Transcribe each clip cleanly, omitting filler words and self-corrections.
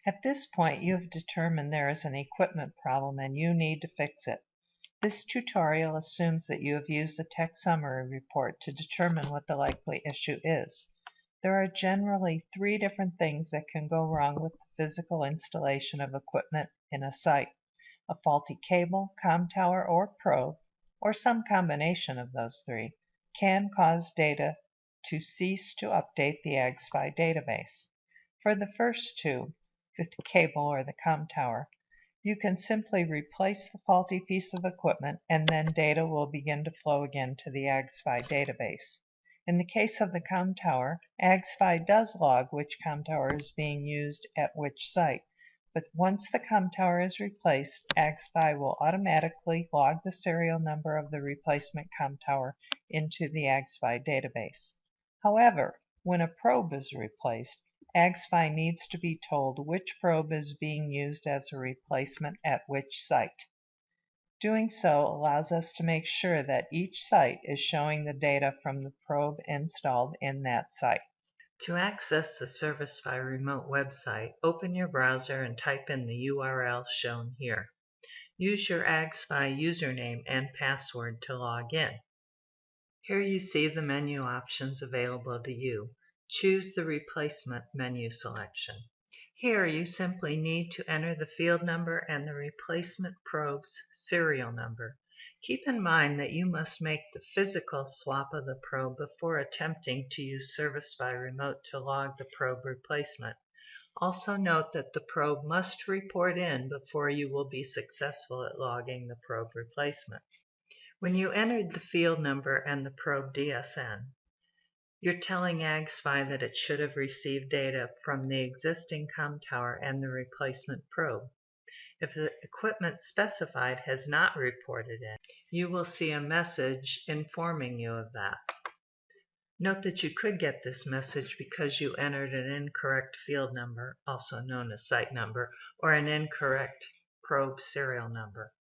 At this point, you have determined there is an equipment problem and you need to fix it. This tutorial assumes that you have used the tech summary report to determine what the likely issue is. There are generally three different things that can go wrong with the physical installation of equipment in a site: a faulty cable, comm tower, or probe, or some combination of those three, can cause data to cease to update the AgSpy database. For the first two, the cable or the comm tower, you can simply replace the faulty piece of equipment and then data will begin to flow again to the AgSpy database. In the case of the comm tower, AgSpy does log which comm tower is being used at which site, but once the comm tower is replaced, AgSpy will automatically log the serial number of the replacement comm tower into the AgSpy database. However, when a probe is replaced, AgSpy needs to be told which probe is being used as a replacement at which site. Doing so allows us to make sure that each site is showing the data from the probe installed in that site. To access the Service by Remote website, open your browser and type in the URL shown here. Use your AgSpy username and password to log in. Here you see the menu options available to you. Choose the Replacement menu selection. Here you simply need to enter the field number and the replacement probe's serial number. Keep in mind that you must make the physical swap of the probe before attempting to use Service by Remote to log the probe replacement. Also note that the probe must report in before you will be successful at logging the probe replacement. When you entered the field number and the probe DSN, you're telling AgSpy that it should have received data from the existing comm tower and the replacement probe. If the equipment specified has not reported in, you will see a message informing you of that. Note that you could get this message because you entered an incorrect field number, also known as site number, or an incorrect probe serial number.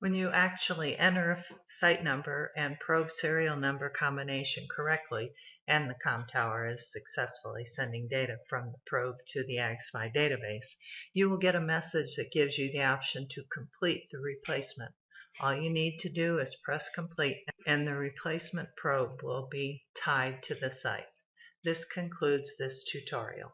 When you actually enter a site number and probe serial number combination correctly, and the comm tower is successfully sending data from the probe to the AgSpy database, you will get a message that gives you the option to complete the replacement. All you need to do is press complete and the replacement probe will be tied to the site. This concludes this tutorial.